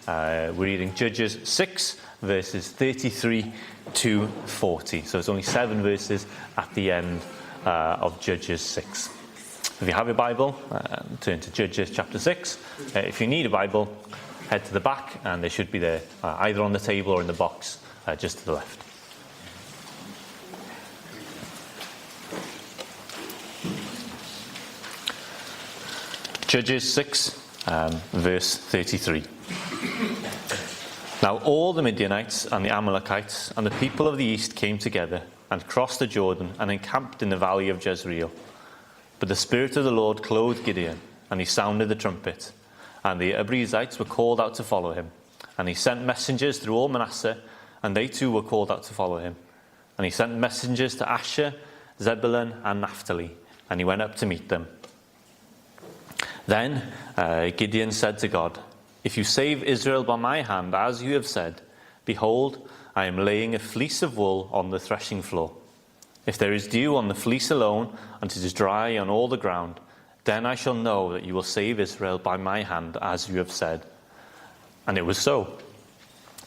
We're reading Judges 6, verses 33 to 40. So it's only 7 verses at the end of Judges 6. If you have your Bible, turn to Judges chapter 6. If you need a Bible, head to the back and they should be there, either on the table or in the box just to the left. Judges 6, verse 33. Now all the Midianites and the Amalekites and the people of the east came together and crossed the Jordan and encamped in the valley of Jezreel. But the Spirit of the Lord clothed Gideon, and he sounded the trumpet, and the Abiezrites were called out to follow him. And he sent messengers through all Manasseh, and they too were called out to follow him. And he sent messengers to Asher, Zebulun, and Naphtali, and he went up to meet them. Then Gideon said to God, "If you save Israel by my hand, as you have said, behold, I am laying a fleece of wool on the threshing floor. If there is dew on the fleece alone, and it is dry on all the ground, then I shall know that you will save Israel by my hand, as you have said." And it was so.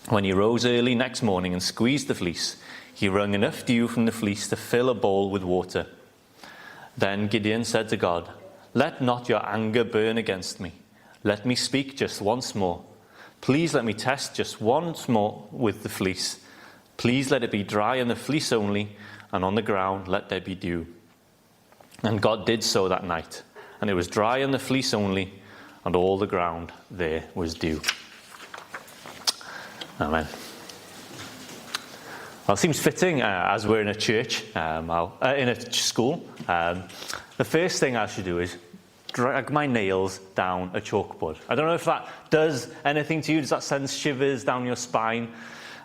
When he rose early next morning and squeezed the fleece, he wrung enough dew from the fleece to fill a bowl with water. Then Gideon said to God, "Let not your anger burn against me. Let me speak just once more. Please let me test just once more with the fleece. Please let it be dry on the fleece only, and on the ground let there be dew." And God did so that night, and it was dry on the fleece only, and all the ground there was dew. Amen. Well, it seems fitting as we're in a church, in a school. The first thing I should do is drag my nails down a chalkboard. I don't know if that does anything to you. Does that send shivers down your spine?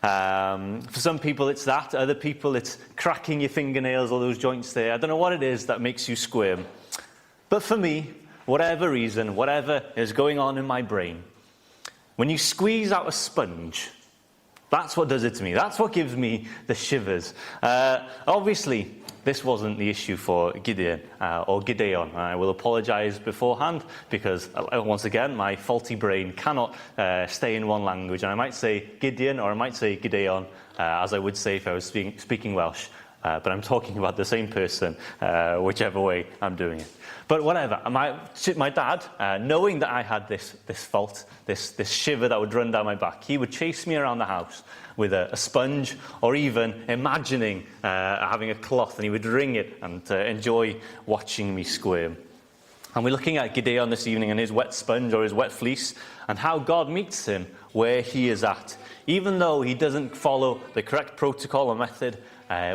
For some people it's that. Other people it's cracking your fingernails or those joints there. I don't know what it is that makes you squirm. But for me, whatever reason, whatever is going on in my brain, when you squeeze out a sponge, that's what does it to me. That's what gives me the shivers. Obviously, this wasn't the issue for Gideon or Gideon. I will apologise beforehand because, once again, my faulty brain cannot stay in one language. And I might say Gideon or I might say Gideon, as I would say if I was speaking Welsh. But I'm talking about the same person, whichever way I'm doing it. But whatever, my dad, knowing that I had this fault, this shiver that would run down my back, he would chase me around the house with a sponge, or even imagining having a cloth, and he would wring it and enjoy watching me squirm. And we're looking at Gideon this evening and his wet sponge or his wet fleece, and how God meets him where he is at, even though he doesn't follow the correct protocol or method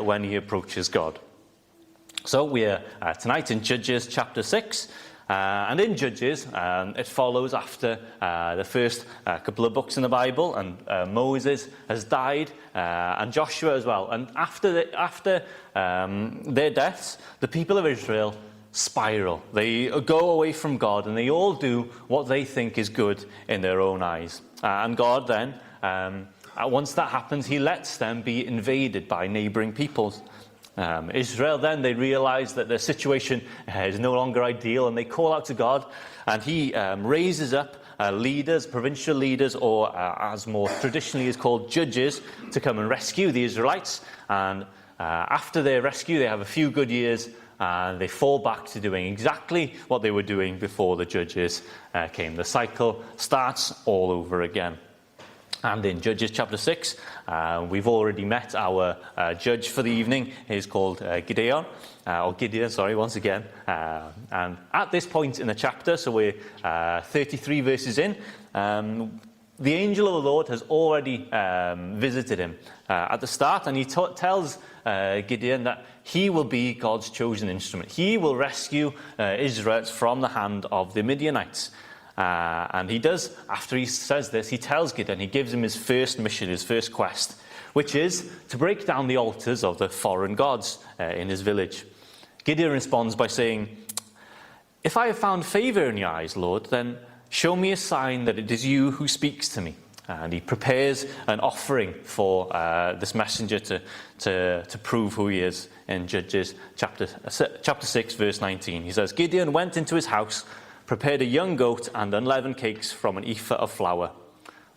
when he approaches God. So we're tonight in Judges chapter 6, and in Judges it follows after the first couple of books in the Bible, and Moses has died, and Joshua as well. And after their deaths, the people of Israel spiral. They go away from God, and they all do what they think is good in their own eyes. And God then, once that happens, he lets them be invaded by neighbouring peoples. Israel then, they realize that their situation is no longer ideal, and they call out to God, and he raises up leaders, provincial leaders, or as more traditionally is called, judges, to come and rescue the Israelites. And after their rescue, they have a few good years, and they fall back to doing exactly what they were doing before the judges came. The cycle starts all over again. And in Judges chapter 6, we've already met our judge for the evening. He's called Gideon, once again. And at this point in the chapter, so we're 33 verses in, the angel of the Lord has already visited him at the start, and he tells Gideon that he will be God's chosen instrument. He will rescue Israel from the hand of the Midianites. And he does, after he says this, he tells Gideon, he gives him his first mission, his first quest, which is to break down the altars of the foreign gods in his village. Gideon responds by saying, "If I have found favour in your eyes, Lord, then show me a sign that it is you who speaks to me." And he prepares an offering for this messenger to prove who he is in Judges chapter 6, verse 19. He says, "Gideon went into his house, prepared a young goat and unleavened cakes from an ephah of flour.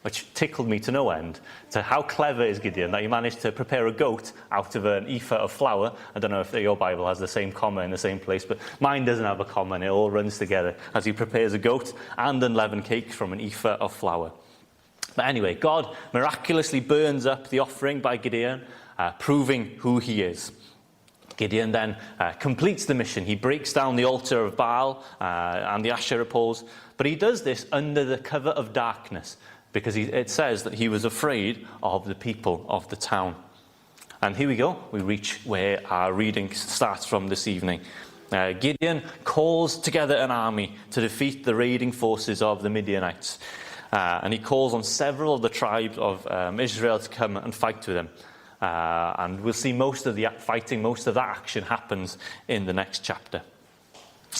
which tickled me to no end. So how clever is Gideon that he managed to prepare a goat out of an ephah of flour. I don't know if your Bible has the same comma in the same place, but mine doesn't have a comma, and it all runs together as he prepares a goat and unleavened cake from an ephah of flour. But anyway, God miraculously burns up the offering by Gideon, proving who he is. Gideon then completes the mission. He breaks down the altar of Baal and the Asherah poles, but he does this under the cover of darkness, because it says that he was afraid of the people of the town. And here we go. We reach where our reading starts from this evening. Gideon calls together an army to defeat the raiding forces of the Midianites. And he calls on several of the tribes of Israel to come and fight with him. And we'll see most of the fighting, most of that action happens in the next chapter.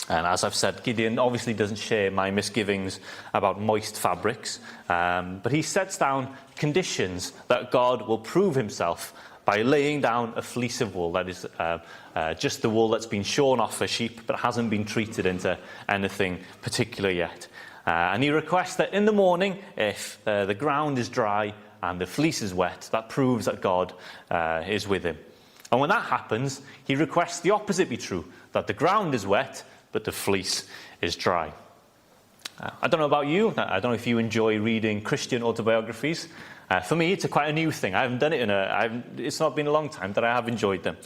And as I've said, Gideon obviously doesn't share my misgivings about moist fabrics, but he sets down conditions that God will prove himself by laying down a fleece of wool, that is just the wool that's been shorn off a sheep but hasn't been treated into anything particular yet. And he requests that in the morning, if the ground is dry and the fleece is wet, that proves that God is with him. And when that happens, he requests the opposite be true, that the ground is wet but the fleece is dry. I don't know about you. I don't know if you enjoy reading Christian autobiographies. For me, it's quite a new thing. I haven't done it it's not been a long time that I have enjoyed them.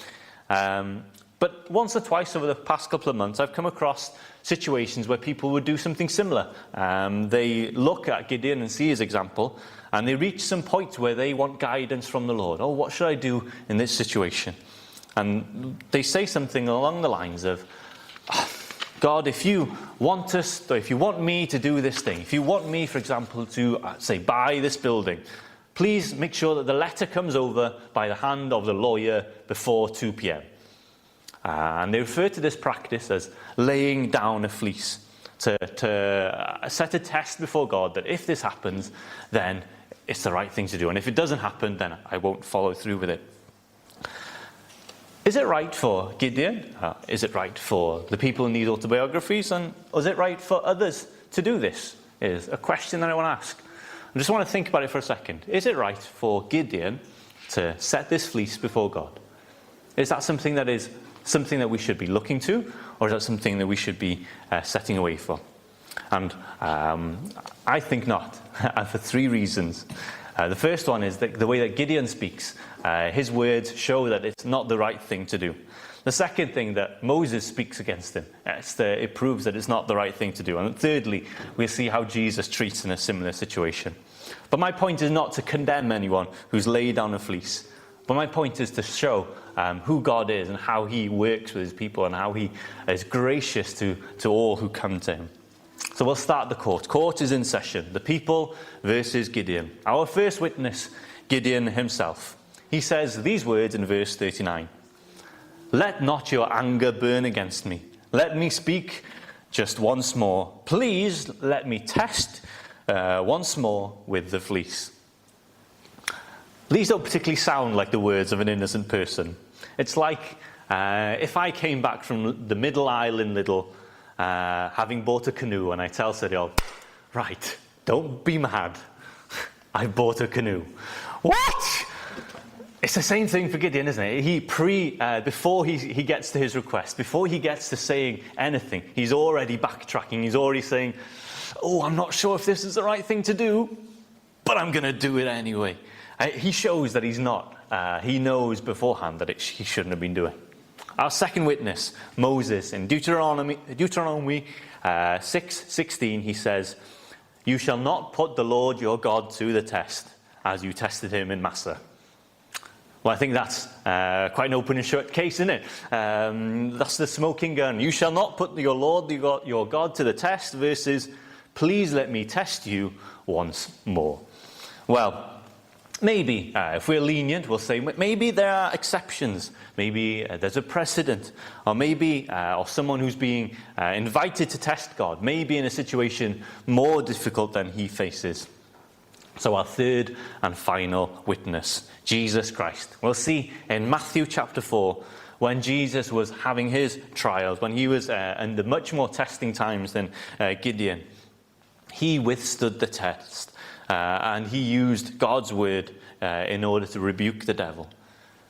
But once or twice over the past couple of months, I've come across situations where people would do something similar. They look at Gideon and see his example, and they reach some point where they want guidance from the Lord. Oh, what should I do in this situation? And they say something along the lines of, God, if you want us, or if you want me to do this thing, if you want me, for example, to, say, buy this building, please make sure that the letter comes over by the hand of the lawyer before 2 p.m. And they refer to this practice as laying down a fleece to set a test before God that if this happens, then it's the right thing to do. And if it doesn't happen, then I won't follow through with it. Is it right for Gideon? Is it right for the people in these autobiographies? And is it right for others to do this? Is a question that I want to ask. I just want to think about it for a second. Is it right for Gideon to set this fleece before God? Is that something that we should be looking to, or is that something that we should be setting away for? And I think not, and for 3 reasons. The first one is the way that Gideon speaks. His words show that it's not the right thing to do. The second thing, that Moses speaks against him. It proves that it's not the right thing to do. And thirdly, we'll see how Jesus treats in a similar situation. But my point is not to condemn anyone who's laid down a fleece. But my point is to show who God is and how he works with his people and how he is gracious to all who come to him. So we'll start the court. Court is in session. The people versus Gideon. Our first witness, Gideon himself. He says these words in verse 39. Let not your anger burn against me. Let me speak just once more. Please let me test once more with the fleece. These don't particularly sound like the words of an innocent person. It's like if I came back from the Middle Island Lidl, having bought a canoe, and I tell Cyril, right, don't be mad, I bought a canoe. What? It's the same thing for Gideon, isn't it? Before he gets to his request, before he gets to saying anything, he's already backtracking. He's already saying, oh, I'm not sure if this is the right thing to do, but I'm going to do it anyway. He shows that he's not. He knows beforehand that he shouldn't have been doing. Our second witness, Moses, in Deuteronomy 6:16, he says, you shall not put the Lord your God to the test, as you tested him in Massah. Well, I think that's quite an open and shut case, isn't it? That's the smoking gun. You shall not put your Lord, your God, to the test, versus, please let me test you once more. Well, maybe, if we're lenient, we'll say maybe there are exceptions. Maybe there's a precedent. Or maybe, or someone who's being invited to test God, maybe in a situation more difficult than he faces. So our third and final witness, Jesus Christ. We'll see in Matthew chapter 4, when Jesus was having his trials, when he was under much more testing times than Gideon, he withstood the test. and he used God's word in order to rebuke the devil.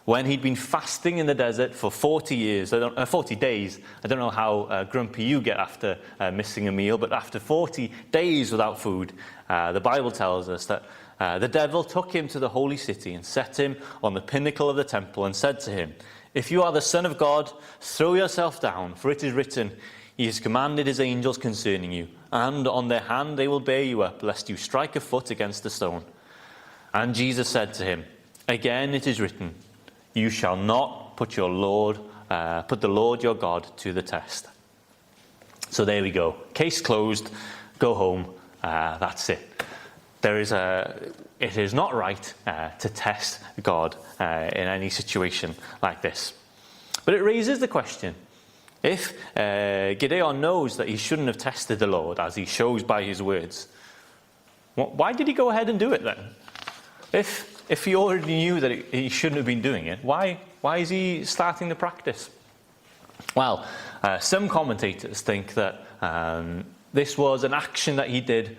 When he'd been fasting in the desert for 40 days, I don't know how grumpy you get after missing a meal, but after 40 days without food, the Bible tells us that the devil took him to the holy city and set him on the pinnacle of the temple and said to him, "If you are the Son of God, throw yourself down, for it is written, He has commanded his angels concerning you, and on their hand they will bear you up, lest you strike a foot against a stone." And Jesus said to him, "Again it is written, you shall not put the Lord your God to the test." So there we go. Case closed. Go home. That's it. It is not right to test God in any situation like this. But it raises the question, if Gideon knows that he shouldn't have tested the Lord, as he shows by his words, why did he go ahead and do it then? If he already knew that he shouldn't have been doing it, why is he starting the practice? Well, some commentators think that this was an action that he did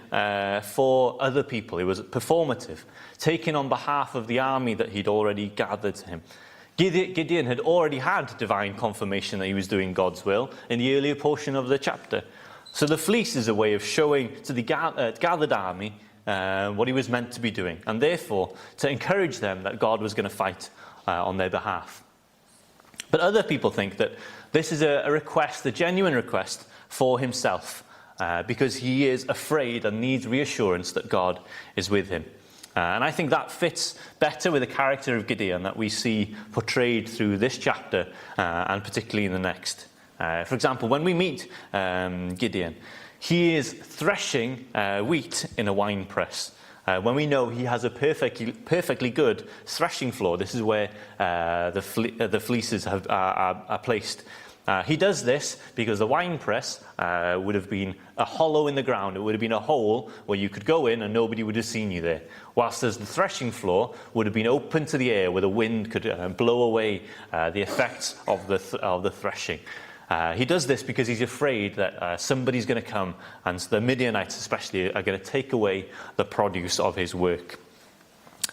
for other people. It was performative, taken on behalf of the army that he'd already gathered to him. Gideon had already had divine confirmation that he was doing God's will in the earlier portion of the chapter. So the fleece is a way of showing to the gathered army what he was meant to be doing, and therefore to encourage them that God was going to fight on their behalf. But other people think that this is a genuine request for himself, because he is afraid and needs reassurance that God is with him. And I think that fits better with the character of Gideon that we see portrayed through this chapter, and particularly in the next. For example, when we meet Gideon, he is threshing wheat in a wine press. When we know he has a perfectly good threshing floor, this is where the fleeces are placed. He does this because the wine press would have been a hollow in the ground. It would have been a hole where you could go in and nobody would have seen you there. Whilst as the threshing floor would have been open to the air where the wind could blow away the effects of the threshing. He does this because he's afraid that somebody's going to come, and the Midianites especially are going to take away the produce of his work.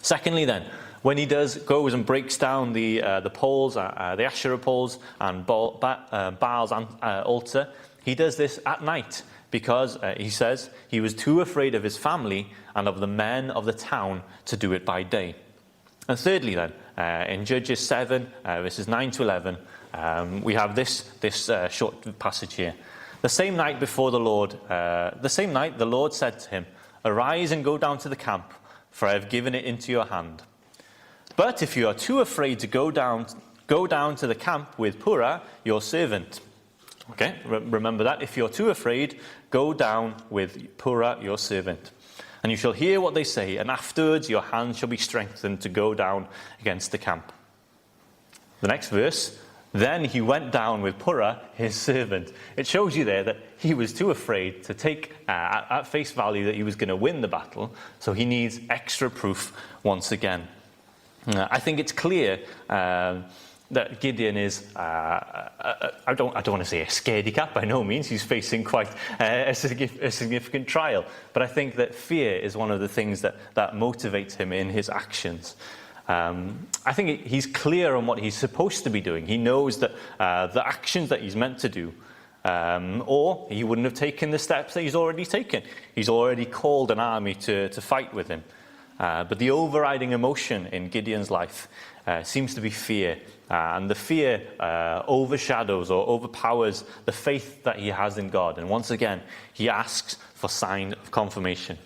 Secondly then, when he goes and breaks down the poles, the Asherah poles and Baal's altar, he does this at night because, he says, he was too afraid of his family and of the men of the town to do it by day. And thirdly then, in Judges 7, verses 9 to 11, we have this short passage here. The same night the Lord said to him, "Arise and go down to the camp, for I have given it into your hand. But if you are too afraid to go down to the camp with Purah, your servant." Okay, remember that. If you're too afraid, go down with Purah, your servant. "And you shall hear what they say, and afterwards your hand shall be strengthened to go down against the camp." The next verse, "Then he went down with Purah, his servant." It shows you there that he was too afraid to take at face value that he was going to win the battle, so he needs extra proof once again. I think it's clear that Gideon is, I don't want to say a scaredy cat by no means. He's facing quite a significant trial. But I think that fear is one of the things that motivates him in his actions. I think he's clear on what he's supposed to be doing. He knows that the actions that he's meant to do, or he wouldn't have taken the steps that he's already taken. He's already called an army to fight with him. But the overriding emotion in Gideon's life seems to be fear. And the fear overshadows or overpowers the faith that he has in God. And once again, he asks for sign of confirmation.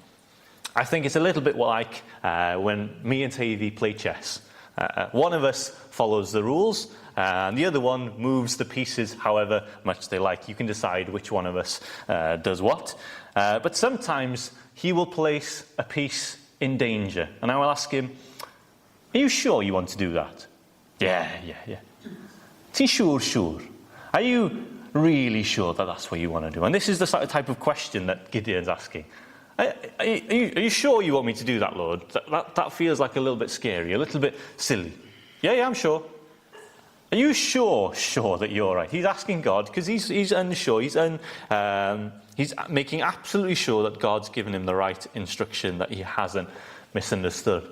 I think it's a little bit like when me and Tavy play chess. One of us follows the rules, and the other one moves the pieces however much they like. You can decide which one of us does what. But sometimes he will place a piece in danger, and I will ask him, "Are you sure you want to do that?" Yeah. "Are you sure? Are you really sure that that's what you want to do?" And this is the type of question that Gideon's asking. Are you sure you want me to do that, Lord? That feels like a little bit scary, a little bit silly. Yeah, I'm sure. Are you sure that you're right? He's asking God because he's unsure. He's He's making absolutely sure that God's given him the right instruction, that he hasn't misunderstood.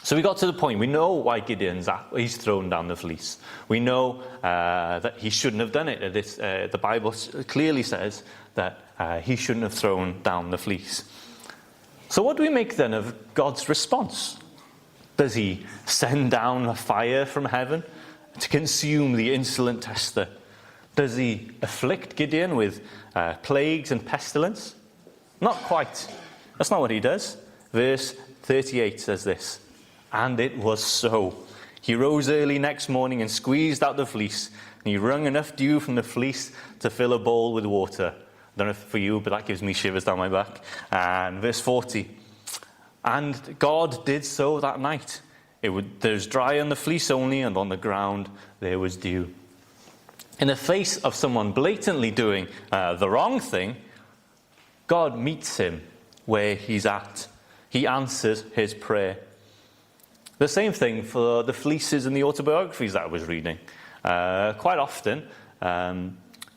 So we got to the point, we know why he's thrown down the fleece. We know that he shouldn't have done it. The Bible clearly says that he shouldn't have thrown down the fleece. So what do we make then of God's response? Does he send down a fire from heaven to consume the insolent tester? Does he afflict Gideon with plagues and pestilence? Not quite. That's not what he does. Verse 38 says this, "And it was so. He rose early next morning and squeezed out the fleece, and he wrung enough dew from the fleece to fill a bowl with water." I don't know if for you, but that gives me shivers down my back. And verse 40, "And God did so that night. There was dry on the fleece only, and on the ground there was dew." In the face of someone blatantly doing the wrong thing, God meets him where he's at. He answers his prayer. The same thing for the fleeces in the autobiographies that I was reading. Quite often,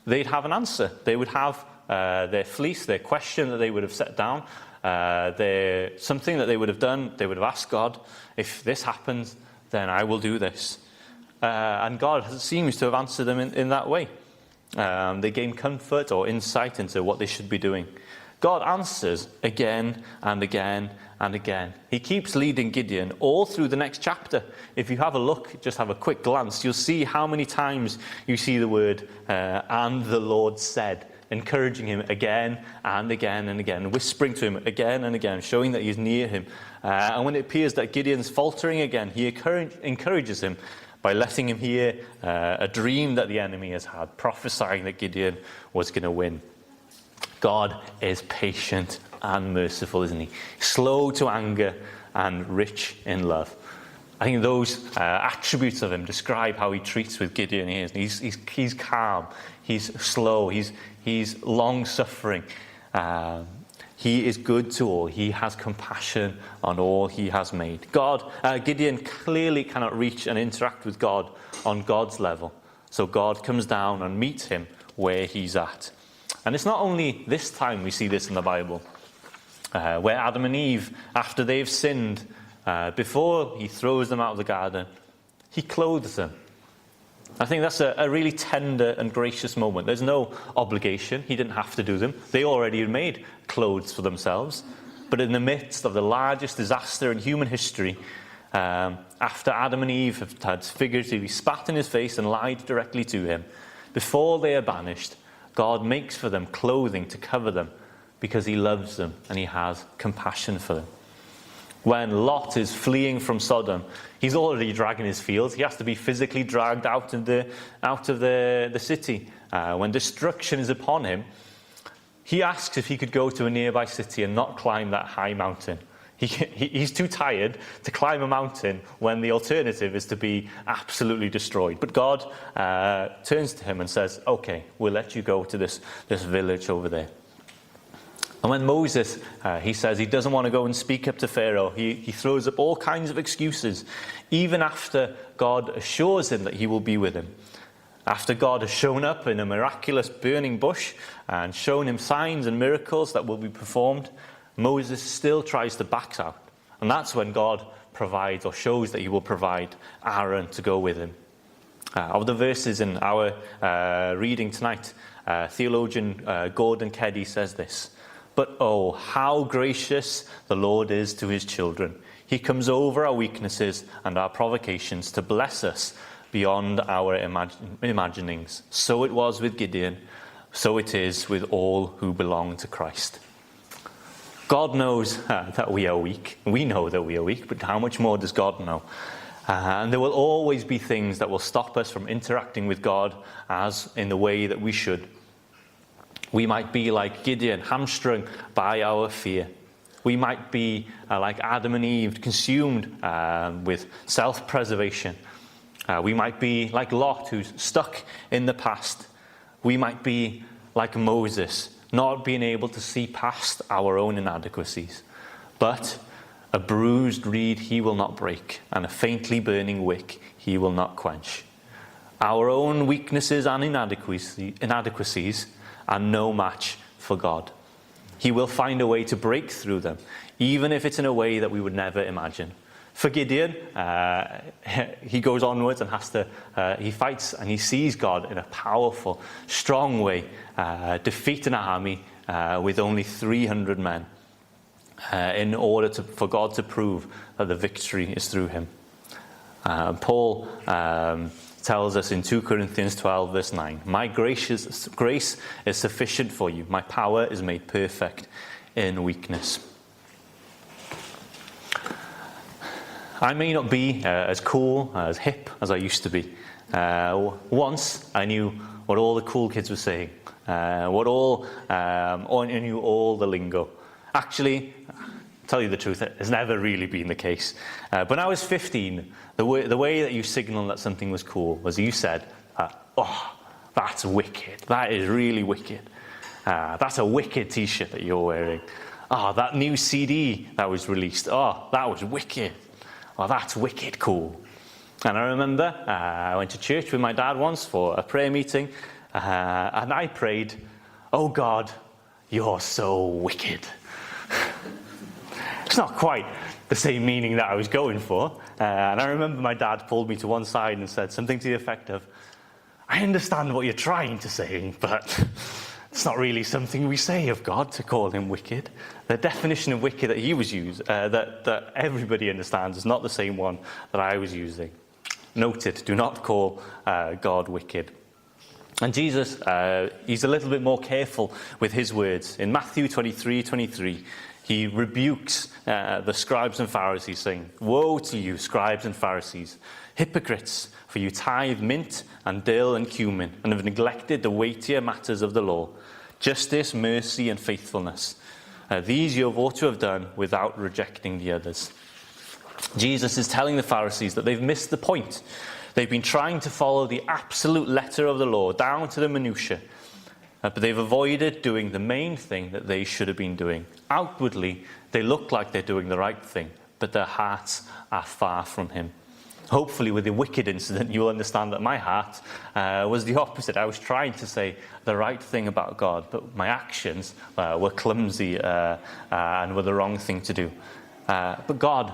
they'd have an answer. They would have their fleece, their question that they would have set down, something that they would have done. They would have asked God, if this happens, then I will do this. And God seems to have answered them in that way. They gain comfort or insight into what they should be doing. God answers again and again and again. He keeps leading Gideon all through the next chapter. If you have a look, just have a quick glance, you'll see how many times you see the word, "and the Lord said," encouraging him again and again and again, whispering to him again and again, showing that he's near him. And when it appears that Gideon's faltering again, he encourages him by letting him hear a dream that the enemy has had, prophesying that Gideon was going to win. God is patient and merciful, isn't he? Slow to anger and rich in love. I think those attributes of him describe how he treats with Gideon here. He's calm, he's slow, he's long-suffering. He is good to all. He has compassion on all he has made. Gideon clearly cannot reach and interact with God on God's level. So God comes down and meets him where he's at. And it's not only this time we see this in the Bible, where Adam and Eve, after they've sinned, before he throws them out of the garden, he clothes them. I think that's a really tender and gracious moment. There's no obligation. He didn't have to do them. They already had made clothes for themselves. But in the midst of the largest disaster in human history, after Adam and Eve had figuratively spat in his face and lied directly to him, before they are banished, God makes for them clothing to cover them because he loves them and he has compassion for them. When Lot is fleeing from Sodom, he's already dragging his fields. He has to be physically dragged out of the city. When destruction is upon him, he asks if he could go to a nearby city and not climb that high mountain. He's too tired to climb a mountain when the alternative is to be absolutely destroyed. But God turns to him and says, "Okay, we'll let you go to this village over there." And when Moses, he says he doesn't want to go and speak up to Pharaoh, he throws up all kinds of excuses, even after God assures him that he will be with him. After God has shown up in a miraculous burning bush and shown him signs and miracles that will be performed, Moses still tries to back out. And that's when God provides or shows that he will provide Aaron to go with him. Of the verses in our reading tonight, theologian Gordon Keddy says this: "But oh, how gracious the Lord is to his children. He comes over our weaknesses and our provocations to bless us beyond our imaginings. So it was with Gideon, so it is with all who belong to Christ." God knows that we are weak. We know that we are weak, but how much more does God know? And there will always be things that will stop us from interacting with God as in the way that we should. We might be like Gideon, hamstrung by our fear. We might be like Adam and Eve, consumed with self-preservation. We might be like Lot, who's stuck in the past. We might be like Moses, not being able to see past our own inadequacies. But a bruised reed he will not break, and a faintly burning wick he will not quench. Our own weaknesses and inadequacies are no match for God. He will find a way to break through them, even if it's in a way that we would never imagine. For Gideon, he goes onwards and he fights and he sees God in a powerful, strong way, defeat an army with only 300 men in order for God to prove that the victory is through him. Paul tells us in 2 Corinthians 12 verse 9, "My grace is sufficient for you. My power is made perfect in weakness." I may not be as cool, as hip as I used to be. Once I knew what all the cool kids were saying, I knew all the lingo. Actually, tell you the truth, it has never really been the case. When I was 15, the way that you signaled that something was cool was you said, "Oh, that's wicked. That is really wicked. That's a wicked t-shirt that you're wearing. Oh, that new CD that was released. Oh, that was wicked. Oh, that's wicked cool." And I remember I went to church with my dad once for a prayer meeting, and I prayed, "Oh God, you're so wicked." It's not quite the same meaning that I was going for. And I remember my dad pulled me to one side and said something to the effect of, "I understand what you're trying to say, but it's not really something we say of God to call him wicked." The definition of wicked that he was using, that everybody understands, is not the same one that I was using. Note it, do not call God wicked. And Jesus, he's a little bit more careful with his words. In Matthew 23:23, he rebukes the scribes and Pharisees, saying, "Woe to you, scribes and Pharisees, hypocrites, for you tithe mint and dill and cumin, and have neglected the weightier matters of the law, justice, mercy, and faithfulness. These you ought to have done without rejecting the others." Jesus is telling the Pharisees that they've missed the point. They've been trying to follow the absolute letter of the law, down to the minutiae, but they've avoided doing the main thing that they should have been doing. Outwardly, they look like they're doing the right thing, but their hearts are far from him. Hopefully, with the wicked incident, you'll understand that my heart was the opposite. I was trying to say the right thing about God, but my actions were clumsy and were the wrong thing to do. But God,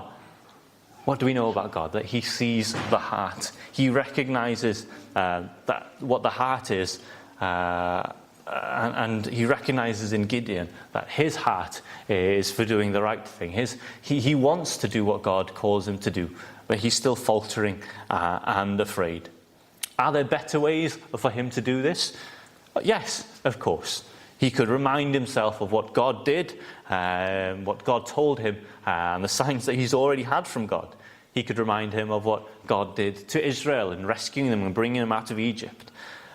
what do we know about God? That he sees the heart. He recognizes that what the heart is, and he recognizes in Gideon that his heart is for doing the right thing. He wants to do what God calls him to do, but he's still faltering and afraid. Are there better ways for him to do this? Yes, of course. He could remind himself of what God did, what God told him, and the signs that he's already had from God. He could remind him of what God did to Israel in rescuing them and bringing them out of Egypt.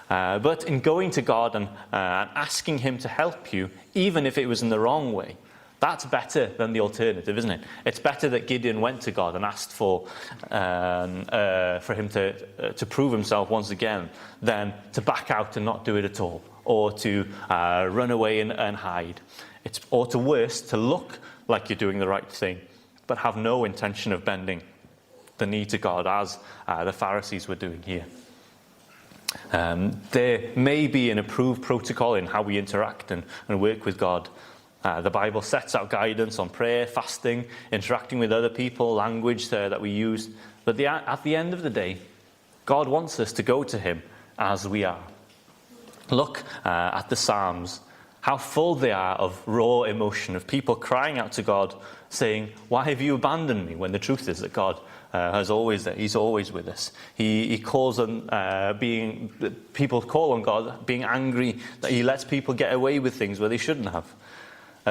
But in going to God and asking him to help you, even if it was in the wrong way, that's better than the alternative, isn't it? It's better that Gideon went to God and asked for him to prove himself once again than to back out and not do it at all, or to run away and hide. Or to worse, to look like you're doing the right thing, but have no intention of bending the knee to God, as the Pharisees were doing here. There may be an approved protocol in how we interact and work with God. The Bible sets out guidance on prayer, fasting, interacting with other people, language that we use. But at the end of the day, God wants us to go to him as we are. Look at the Psalms, how full they are of raw emotion, of people crying out to God, saying, "Why have you abandoned me?" When the truth is that God he's always with us. He calls on people call on God being angry that he lets people get away with things where they shouldn't have.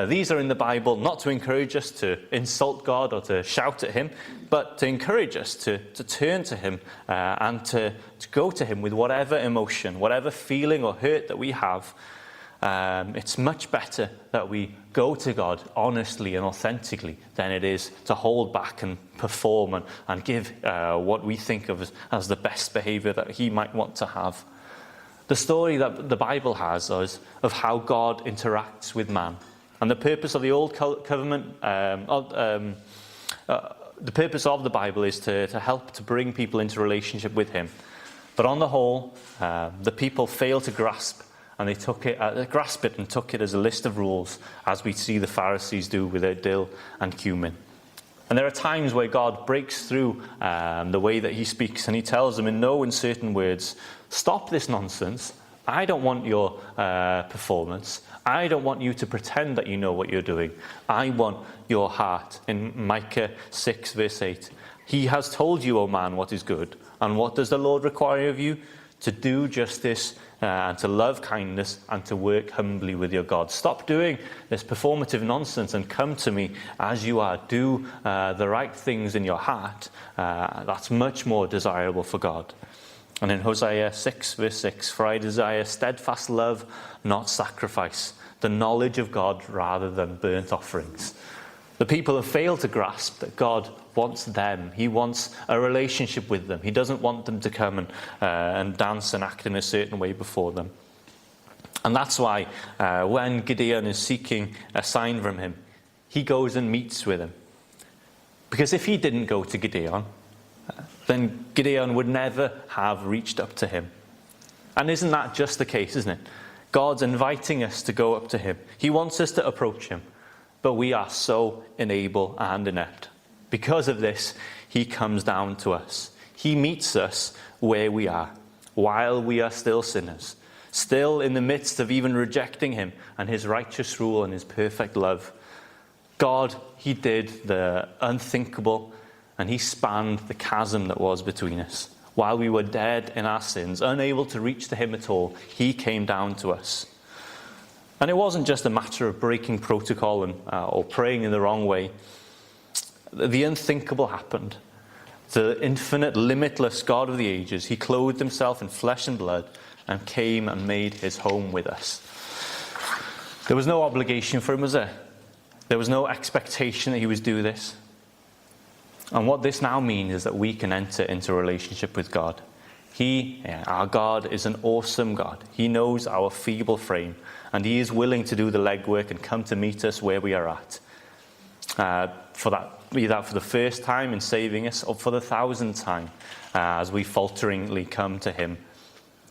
These are in the Bible not to encourage us to insult God or to shout at him, but to encourage us to turn to him and to go to him with whatever emotion, whatever feeling or hurt that we have. It's much better that we go to God honestly and authentically than it is to hold back and perform and give what we think of as the best behavior that he might want to have. The story that the Bible has is of how God interacts with man. And the purpose of the Old Covenant, the purpose of the Bible is to help to bring people into relationship with him. But on the whole, the people fail to grasp and they grasped it and took it as a list of rules, as we see the Pharisees do with their dill and cumin. And there are times where God breaks through the way that he speaks, and he tells them in no uncertain words, stop this nonsense. I don't want your performance. I don't want you to pretend that you know what you're doing. I want your heart. In Micah 6 verse 8, he has told you, O man, what is good. And what does the Lord require of you? To do justice and to love kindness and to work humbly with your God. Stop doing this performative nonsense and come to me as you are. Do the right things in your heart. That's much more desirable for God. And in Hosea 6 verse 6, for I desire steadfast love, not sacrifice, the knowledge of God rather than burnt offerings. The people have failed to grasp that God wants them. He wants a relationship with them. He doesn't want them to come and dance and act in a certain way before them. And that's why when Gideon is seeking a sign from him, he goes and meets with him. Because if he didn't go to Gideon, then Gideon would never have reached up to him. And isn't that just the case, isn't it? God's inviting us to go up to him. He wants us to approach him. But we are so unable and inept. Because of this, he comes down to us. He meets us where we are, while we are still sinners, still in the midst of even rejecting him and his righteous rule and his perfect love. God, he did the unthinkable, and he spanned the chasm that was between us. While we were dead in our sins, unable to reach to him at all, he came down to us. And it wasn't just a matter of breaking protocol or praying in the wrong way. The unthinkable happened. The infinite, limitless God of the ages, he clothed himself in flesh and blood and came and made his home with us. There was no obligation for him, was there? There was no expectation that he would do this. And what this now means is that we can enter into a relationship with God. Our God, is an awesome God. He knows our feeble frame, and he is willing to do the legwork and come to meet us where we are at. Be that for the first time in saving us, or for the 1,000th time as we falteringly come to him.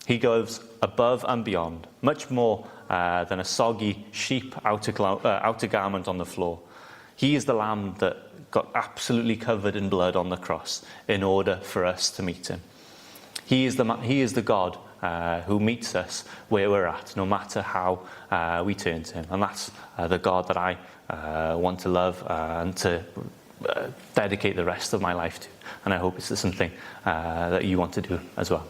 He goes above and beyond, much more than a soggy sheep outer garment on the floor. He is the lamb that got absolutely covered in blood on the cross in order for us to meet him. He is the God who meets us where we're at, no matter how we turn to him. And that's the God that I want to love and to dedicate the rest of my life to. And I hope it's something that you want to do as well.